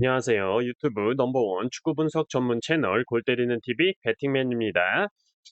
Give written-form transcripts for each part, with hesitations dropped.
안녕하세요. 유튜브 넘버원 축구 분석 전문 채널 골 때리는 TV 배팅맨입니다.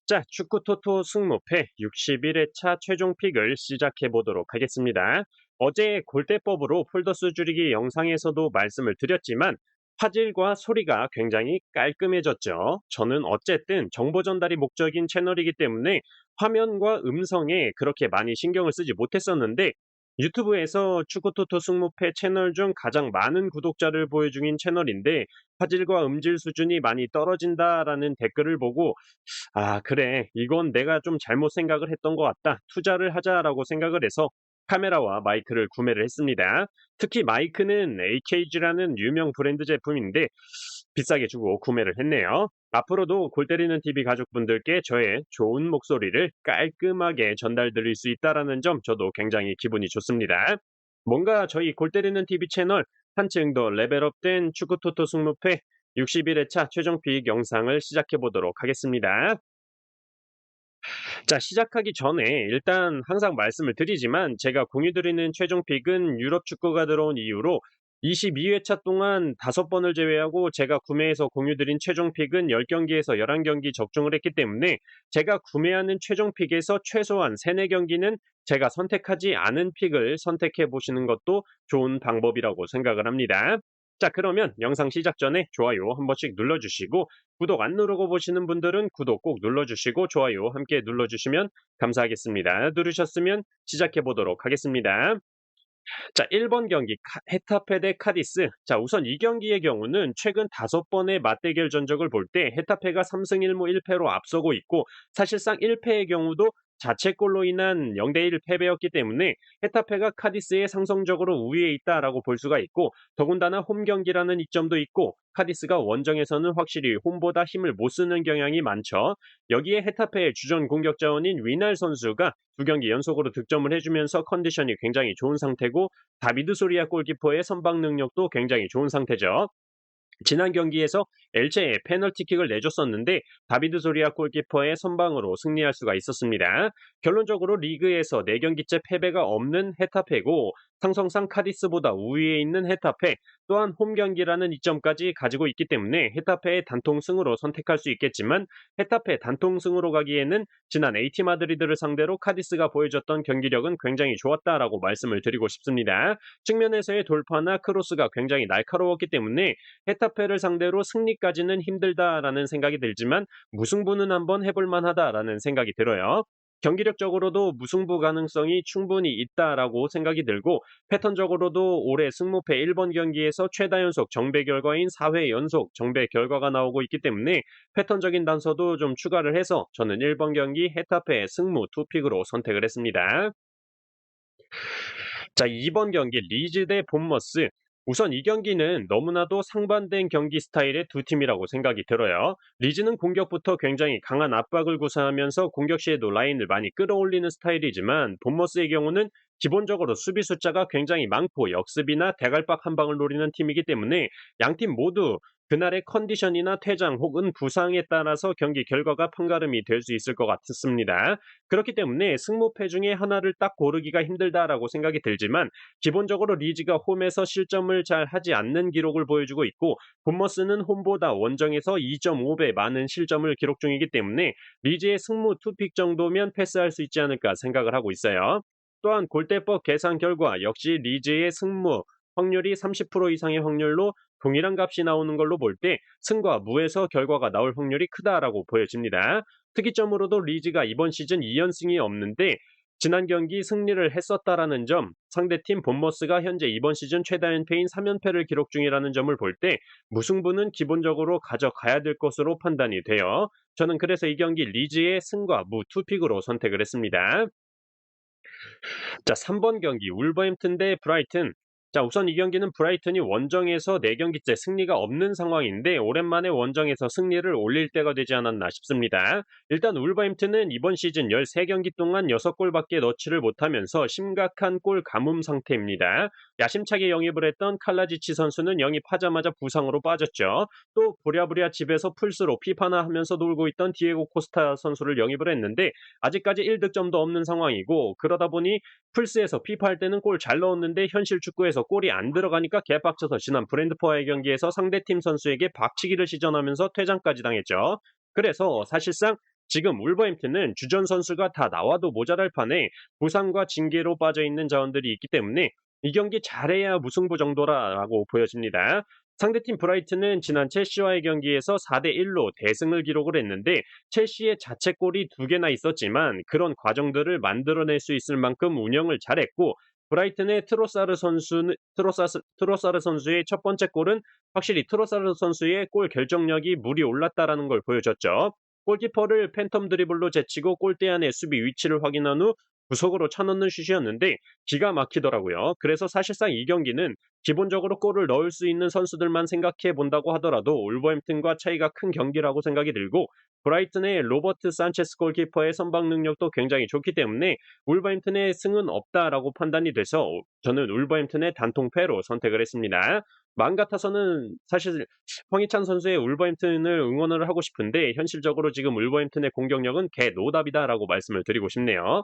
자, 축구 토토 승무패 61회차 최종 픽을 시작해 보도록 하겠습니다. 어제 골대법으로 폴더스 줄이기 영상에서도 말씀을 드렸지만 화질과 소리가 굉장히 깔끔해졌죠. 저는 어쨌든 정보 전달이 목적인 채널이기 때문에 화면과 음성에 그렇게 많이 신경을 쓰지 못했었는데 유튜브에서 축구토토 승무패 채널 중 가장 많은 구독자를 보유 중인 채널인데 화질과 음질 수준이 많이 떨어진다라는 댓글을 보고 그래. 이건 내가 좀 잘못 생각을 했던 것 같다. 투자를 하자라고 생각을 해서 카메라와 마이크를 구매를 했습니다. 특히 마이크는 AKG라는 유명 브랜드 제품인데 비싸게 주고 구매를 했네요. 앞으로도 골 때리는 TV 가족분들께 저의 좋은 목소리를 깔끔하게 전달드릴 수 있다라는 점 저도 굉장히 기분이 좋습니다. 뭔가 저희 골 때리는 TV 채널 한층 더 레벨업된 축구토토 승무패 61회차 최종 픽 영상을 시작해 보도록 하겠습니다. 자, 시작하기 전에 일단 항상 말씀을 드리지만 제가 공유드리는 최종 픽은 유럽 축구가 들어온 이후로 22회차 동안 5번을 제외하고 제가 구매해서 공유드린 최종 픽은 10경기에서 11경기 적중을 했기 때문에 제가 구매하는 최종 픽에서 최소한 3, 4경기는 제가 선택하지 않은 픽을 선택해 보시는 것도 좋은 방법이라고 생각을 합니다. 자, 그러면 영상 시작 전에 좋아요 한 번씩 눌러주시고 구독 안 누르고 보시는 분들은 구독 꼭 눌러주시고 좋아요 함께 눌러주시면 감사하겠습니다. 누르셨으면 시작해 보도록 하겠습니다. 자, 1번 경기 헤타페 대 카디스. 자, 우선 이 경기의 경우는 최근 5번의 맞대결 전적을 볼 때 헤타페가 3승 1무 1패로 앞서고 있고 사실상 1패의 경우도 자책골로 인한 0대1 패배였기 때문에 헤타페가 카디스에 상성적으로 우위에 있다라고 볼 수가 있고 더군다나 홈 경기라는 이점도 있고 카디스가 원정에서는 확실히 홈보다 힘을 못 쓰는 경향이 많죠. 여기에 헤타페의 주전 공격 자원인 위날 선수가 2경기 연속으로 득점을 해주면서 컨디션이 굉장히 좋은 상태고 다비드 소리아 골키퍼의 선방 능력도 굉장히 좋은 상태죠. 지난 경기에서 엘체에 페널티킥을 내줬었는데 다비드 소리아 골키퍼의 선방으로 승리할 수가 있었습니다. 결론적으로 리그에서 4경기째 패배가 없는 헤타페고 상성상 카디스보다 우위에 있는 헤타페 또한 홈 경기라는 이점까지 가지고 있기 때문에 헤타페의 단통승으로 선택할 수 있겠지만 헤타페 단통승으로 가기에는 지난 AT 마드리드를 상대로 카디스가 보여줬던 경기력은 굉장히 좋았다라고 말씀을 드리고 싶습니다. 측면에서의 돌파나 크로스가 굉장히 날카로웠기 때문에 헤타페를 상대로 승리까지는 힘들다라는 생각이 들지만 무승부는 한번 해볼 만하다라는 생각이 들어요. 경기력적으로도 무승부 가능성이 충분히 있다라고 생각이 들고 패턴적으로도 올해 승무패 1번 경기에서 최다 연속 정배 결과인 4회 연속 정배 결과가 나오고 있기 때문에 패턴적인 단서도 좀 추가를 해서 저는 1번 경기 헤타페 승무 투픽으로 선택을 했습니다. 자, 2번 경기 리즈 대 본머스. 우선 이 경기는 너무나도 상반된 경기 스타일의 두 팀이라고 생각이 들어요. 리즈는 공격부터 굉장히 강한 압박을 구사하면서 공격 시에도 라인을 많이 끌어올리는 스타일이지만 본머스의 경우는 기본적으로 수비 숫자가 굉장히 많고 역습이나 대갈박 한 방을 노리는 팀이기 때문에 양팀 모두 그날의 컨디션이나 퇴장 혹은 부상에 따라서 경기 결과가 판가름이 될 수 있을 것 같습니다. 그렇기 때문에 승무패 중에 하나를 딱 고르기가 힘들다라고 생각이 들지만 기본적으로 리즈가 홈에서 실점을 잘 하지 않는 기록을 보여주고 있고 본머스는 홈보다 원정에서 2.5배 많은 실점을 기록 중이기 때문에 리즈의 승무 투픽 정도면 패스할 수 있지 않을까 생각을 하고 있어요. 또한 골대법 계산 결과 역시 리즈의 승무 확률이 30% 이상의 확률로 동일한 값이 나오는 걸로 볼 때 승과 무에서 결과가 나올 확률이 크다라고 보여집니다. 특이점으로도 리즈가 이번 시즌 2연승이 없는데 지난 경기 승리를 했었다라는 점, 상대팀 본머스가 현재 이번 시즌 최다 연패인 3연패를 기록 중이라는 점을 볼 때 무승부는 기본적으로 가져가야 될 것으로 판단이 돼요. 저는 그래서 이 경기 리즈의 승과 무 투픽으로 선택을 했습니다. 자, 3번 경기 울버햄튼 대 브라이튼. 자, 우선 이 경기는 브라이튼이 원정에서 4경기째 승리가 없는 상황인데 오랜만에 원정에서 승리를 올릴 때가 되지 않았나 싶습니다. 일단 울버햄튼은 이번 시즌 13경기 동안 6골밖에 넣지를 못하면서 심각한 골 가뭄 상태입니다. 야심차게 영입을 했던 칼라지치 선수는 영입하자마자 부상으로 빠졌죠. 또 부랴부랴 집에서 플스로 피파나 하면서 놀고 있던 디에고 코스타 선수를 영입을 했는데 아직까지 1득점도 없는 상황이고 그러다 보니 플스에서 피파 할 때는 골 잘 넣었는데 현실 축구에서 골이 안 들어가니까 개빡쳐서 지난 브랜드포와의 경기에서 상대팀 선수에게 박치기를 시전하면서 퇴장까지 당했죠. 그래서 사실상 지금 울버햄튼은 주전 선수가 다 나와도 모자랄 판에 부상과 징계로 빠져있는 자원들이 있기 때문에 이 경기 잘해야 무승부 정도라고 보여집니다. 상대팀 브라이튼은 지난 첼시와의 경기에서 4대1로 대승을 기록을 했는데 첼시의 자책골이 2개나 있었지만 그런 과정들을 만들어낼 수 있을 만큼 운영을 잘했고 브라이튼의 트로사르 선수의 첫 번째 골은 확실히 트로사르 선수의 골 결정력이 물이 올랐다라는 걸 보여줬죠. 골키퍼를 팬텀 드리블로 제치고 골대 안의 수비 위치를 확인한 후 구석으로 차넣는 슛이었는데 기가 막히더라고요. 그래서 사실상 이 경기는 기본적으로 골을 넣을 수 있는 선수들만 생각해 본다고 하더라도 울버햄튼과 차이가 큰 경기라고 생각이 들고 브라이튼의 로버트 산체스 골키퍼의 선방 능력도 굉장히 좋기 때문에 울버햄튼의 승은 없다라고 판단이 돼서 저는 울버햄튼의 단통패로 선택을 했습니다. 마음 같아서는 사실 황희찬 선수의 울버햄튼을 응원을 하고 싶은데 현실적으로 지금 울버햄튼의 공격력은 개노답이다라고 말씀을 드리고 싶네요.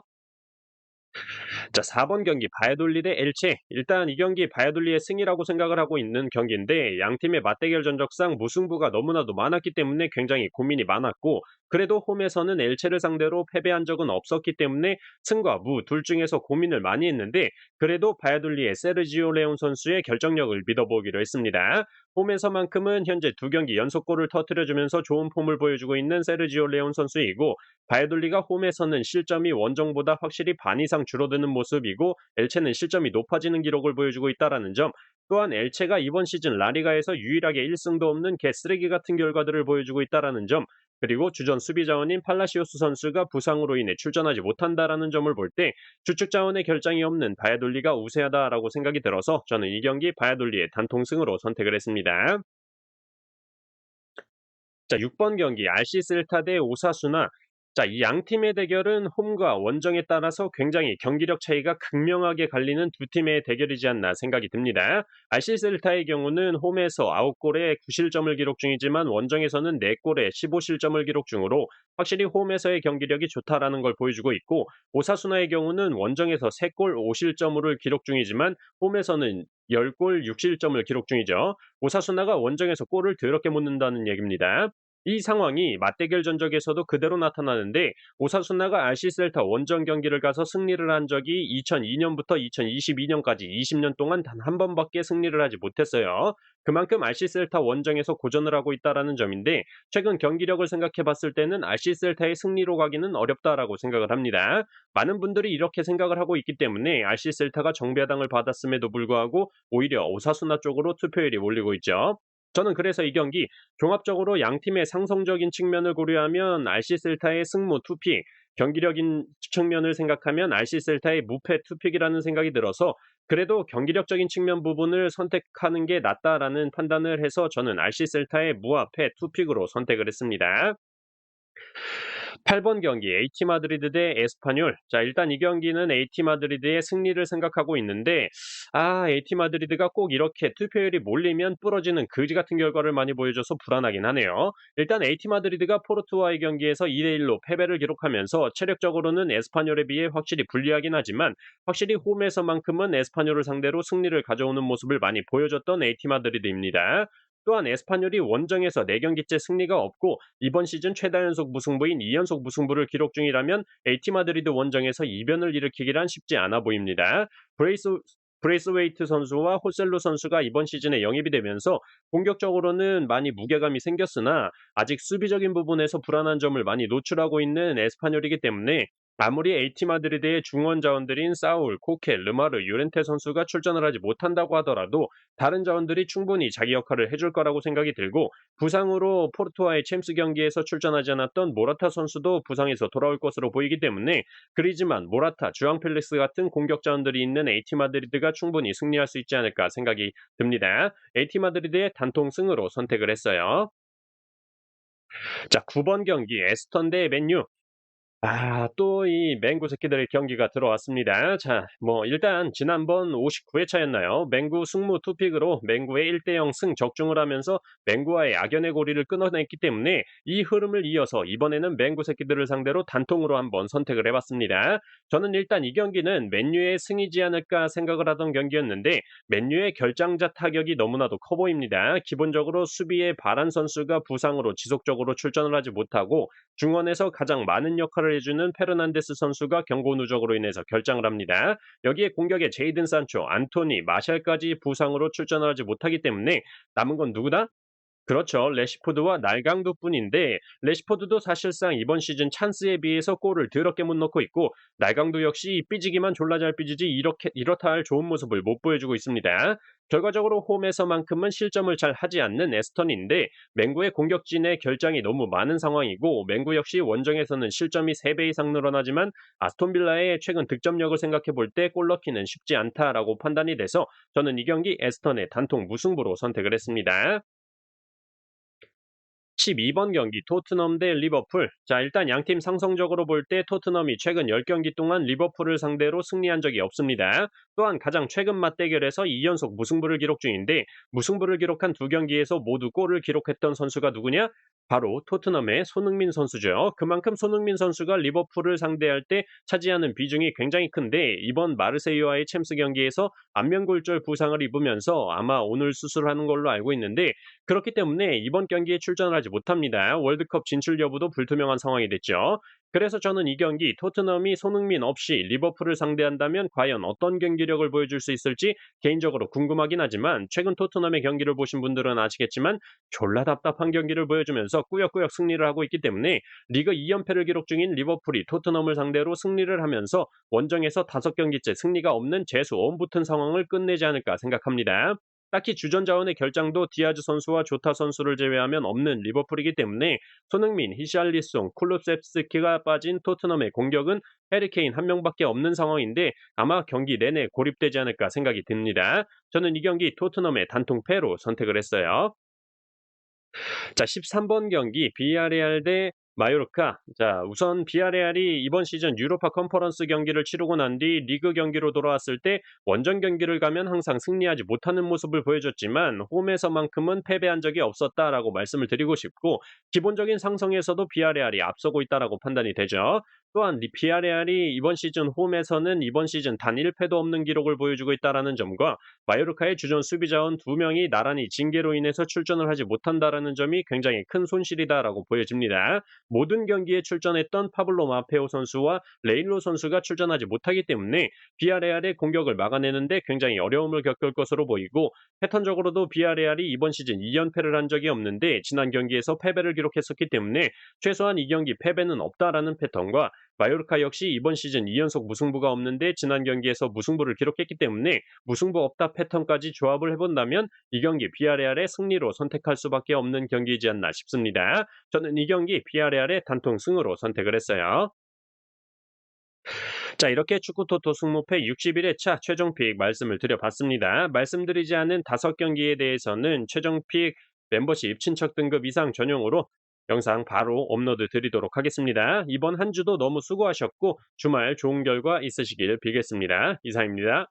자, 4번 경기 바이아돌리 대 엘체. 일단 이 경기 바이아돌리의 승이라고 생각을 하고 있는 경기인데 양 팀의 맞대결 전적상 무승부가 너무나도 많았기 때문에 굉장히 고민이 많았고 그래도 홈에서는 엘체를 상대로 패배한 적은 없었기 때문에 승과 무 둘 중에서 고민을 많이 했는데 그래도 바이아돌리의 세르지오 레온 선수의 결정력을 믿어보기로 했습니다. 홈에서만큼은 현재 2경기 연속골을 터뜨려주면서 좋은 폼을 보여주고 있는 세르지오 레온 선수이고 바이돌리가 홈에서는 실점이 원정보다 확실히 반 이상 줄어드는 모습이고 엘체는 실점이 높아지는 기록을 보여주고 있다는 점 또한 엘체가 이번 시즌 라리가에서 유일하게 1승도 없는 개쓰레기 같은 결과들을 보여주고 있다는 점 그리고 주전 수비 자원인 팔라시오스 선수가 부상으로 인해 출전하지 못한다라는 점을 볼 때 주축 자원의 결장이 없는 바야돌리가 우세하다라고 생각이 들어서 저는 이 경기 바야돌리의 단통승으로 선택을 했습니다. 자, 6번 경기 RC 셀타 대 오사수나. 자, 이 양 팀의 대결은 홈과 원정에 따라서 굉장히 경기력 차이가 극명하게 갈리는 두 팀의 대결이지 않나 생각이 듭니다. RC 셀타의 경우는 홈에서 9골에 9실점을 기록 중이지만 원정에서는 4골에 15실점을 기록 중으로 확실히 홈에서의 경기력이 좋다라는 걸 보여주고 있고 오사수나의 경우는 원정에서 3골 5실점을 기록 중이지만 홈에서는 10골 6실점을 기록 중이죠. 오사수나가 원정에서 골을 더럽게 못 넣는다는 얘기입니다. 이 상황이 맞대결 전적에서도 그대로 나타나는데 오사수나가 RC 셀타 원정 경기를 가서 승리를 한 적이 2002년부터 2022년까지 20년 동안 단 한 번밖에 승리를 하지 못했어요. 그만큼 RC 셀타 원정에서 고전을 하고 있다라는 점인데 최근 경기력을 생각해 봤을 때는 RC 셀타의 승리로 가기는 어렵다라고 생각을 합니다. 많은 분들이 이렇게 생각을 하고 있기 때문에 RC 셀타가 정배당을 받았음에도 불구하고 오히려 오사수나 쪽으로 투표율이 몰리고 있죠. 저는 그래서 이 경기 종합적으로 양 팀의 상성적인 측면을 고려하면 RC 셀타의 승무 투픽, 경기력인 측면을 생각하면 RC 셀타의 무패 투픽이라는 생각이 들어서 그래도 경기력적인 측면 부분을 선택하는 게 낫다라는 판단을 해서 저는 RC 셀타의 무와 패 투픽으로 선택을 했습니다. 8번 경기 AT 마드리드 대 에스파뇰. 자, 일단 이 경기는 AT 마드리드의 승리를 생각하고 있는데 AT 마드리드가 꼭 이렇게 투표율이 몰리면 부러지는 그지 같은 결과를 많이 보여줘서 불안하긴 하네요. 일단 AT 마드리드가 포르투와의 경기에서 2대1로 패배를 기록하면서 체력적으로는 에스파뇰에 비해 확실히 불리하긴 하지만 확실히 홈에서만큼은 에스파뇰을 상대로 승리를 가져오는 모습을 많이 보여줬던 AT 마드리드입니다. 또한 에스파뇰이 원정에서 4경기째 승리가 없고 이번 시즌 최다 연속 무승부인 2연속 무승부를 기록 중이라면 AT 마드리드 원정에서 이변을 일으키기란 쉽지 않아 보입니다. 브레이스웨이트 선수와 호셀루 선수가 이번 시즌에 영입이 되면서 공격적으로는 많이 무게감이 생겼으나 아직 수비적인 부분에서 불안한 점을 많이 노출하고 있는 에스파뇰이기 때문에 아무리 AT 마드리드의 중원 자원들인 사울, 코케, 르마르, 유렌테 선수가 출전을 하지 못한다고 하더라도 다른 자원들이 충분히 자기 역할을 해줄 거라고 생각이 들고 부상으로 포르투와의 챔스 경기에서 출전하지 않았던 모라타 선수도 부상에서 돌아올 것으로 보이기 때문에 그리즈만, 모라타, 주앙 펠릭스 같은 공격 자원들이 있는 AT 마드리드가 충분히 승리할 수 있지 않을까 생각이 듭니다. AT 마드리드의 단통승으로 선택을 했어요. 자, 9번 경기 에스턴 대 맨유. 또 이 맹구 새끼들의 경기가 들어왔습니다. 자, 일단 지난번 59회차였나요? 맹구 승무 투픽으로 맹구의 1대0 승 적중을 하면서 맹구와의 악연의 고리를 끊어냈기 때문에 이 흐름을 이어서 이번에는 맹구 새끼들을 상대로 단통으로 한번 선택을 해봤습니다. 저는 일단 이 경기는 맨유의 승이지 않을까 생각을 하던 경기였는데 맨유의 결장자 타격이 너무나도 커 보입니다. 기본적으로 수비의 바란 선수가 부상으로 지속적으로 출전을 하지 못하고 중원에서 가장 많은 역할을 해주는 페르난데스 선수가 경고 누적으로 인해서 결장을 합니다. 여기에 공격에 제이든 산초, 안토니, 마샬까지 부상으로 출전을 하지 못하기 때문에 남은 건 누구다? 그렇죠. 레시포드와 날강도뿐인데 레시포드도 사실상 이번 시즌 찬스에 비해서 골을 더럽게 못 넣고 있고 날강도 역시 삐지기만 졸라 잘 삐지지 이렇게 이렇다 할 좋은 모습을 못 보여주고 있습니다. 결과적으로 홈에서만큼은 실점을 잘 하지 않는 에스턴인데 맹구의 공격진의 결장이 너무 많은 상황이고 맹구 역시 원정에서는 실점이 3배 이상 늘어나지만 아스톤빌라의 최근 득점력을 생각해 볼 때 골 넣기는 쉽지 않다라고 판단이 돼서 저는 이 경기 에스턴의 단통 무승부로 선택을 했습니다. 12번 경기 토트넘 대 리버풀. 자, 일단 양팀 상성적으로 볼 때 토트넘이 최근 10경기 동안 리버풀을 상대로 승리한 적이 없습니다. 또한 가장 최근 맞대결에서 2연속 무승부를 기록 중인데 무승부를 기록한 두 경기에서 모두 골을 기록했던 선수가 누구냐? 바로 토트넘의 손흥민 선수죠. 그만큼 손흥민 선수가 리버풀을 상대할 때 차지하는 비중이 굉장히 큰데 이번 마르세유와의 챔스 경기에서 안면골절 부상을 입으면서 아마 오늘 수술하는 걸로 알고 있는데 그렇기 때문에 이번 경기에 출전을 하지 못합니다. 월드컵 진출 여부도 불투명한 상황이 됐죠. 그래서 저는 이 경기 토트넘이 손흥민 없이 리버풀을 상대한다면 과연 어떤 경기력을 보여줄 수 있을지 개인적으로 궁금하긴 하지만 최근 토트넘의 경기를 보신 분들은 아시겠지만 졸라 답답한 경기를 보여주면서 꾸역꾸역 승리를 하고 있기 때문에 리그 2연패를 기록 중인 리버풀이 토트넘을 상대로 승리를 하면서 원정에서 5경기째 승리가 없는 재수 엄붙은 상황을 끝내지 않을까 생각합니다. 딱히 주전 자원의 결장도 디아즈 선수와 조타 선수를 제외하면 없는 리버풀이기 때문에 손흥민, 히샬리송, 쿨루셉스키가 빠진 토트넘의 공격은 해리케인 한 명밖에 없는 상황인데 아마 경기 내내 고립되지 않을까 생각이 듭니다. 저는 이 경기 토트넘의 단통 패로 선택을 했어요. 자, 13번 경기 비아레알 대 마요르카. 자, 우선 비아레알이 이번 시즌 유로파 컨퍼런스 경기를 치르고 난 뒤 리그 경기로 돌아왔을 때 원정 경기를 가면 항상 승리하지 못하는 모습을 보여줬지만 홈에서만큼은 패배한 적이 없었다라고 말씀을 드리고 싶고 기본적인 상성에서도 비아레알이 앞서고 있다라고 판단이 되죠. 또한 비아레알이 이번 시즌 홈에서는 이번 시즌 단 1패도 없는 기록을 보여주고 있다라는 점과 마요르카의 주전 수비 자원 2명이 나란히 징계로 인해서 출전을 하지 못한다라는 점이 굉장히 큰 손실이다라고 보여집니다. 모든 경기에 출전했던 파블로 마페오 선수와 레일로 선수가 출전하지 못하기 때문에 비아레알의 공격을 막아내는데 굉장히 어려움을 겪을 것으로 보이고 패턴적으로도 비아레알이 이번 시즌 2연패를 한 적이 없는데 지난 경기에서 패배를 기록했었기 때문에 최소한 이 경기 패배는 없다라는 패턴과 마요르카 역시 이번 시즌 2연속 무승부가 없는데 지난 경기에서 무승부를 기록했기 때문에 무승부 없다 패턴까지 조합을 해본다면 이 경기 비아레알의 승리로 선택할 수밖에 없는 경기이지 않나 싶습니다. 저는 이 경기 비아레알의 단통 승으로 선택을 했어요. 자, 이렇게 축구토토 승무패 61회차 최종픽 말씀을 드려봤습니다. 말씀드리지 않은 5경기에 대해서는 최종픽 멤버십 친척 등급 이상 전용으로 영상 바로 업로드 드리도록 하겠습니다. 이번 한 주도 너무 수고하셨고 주말 좋은 결과 있으시길 빌겠습니다. 이상입니다.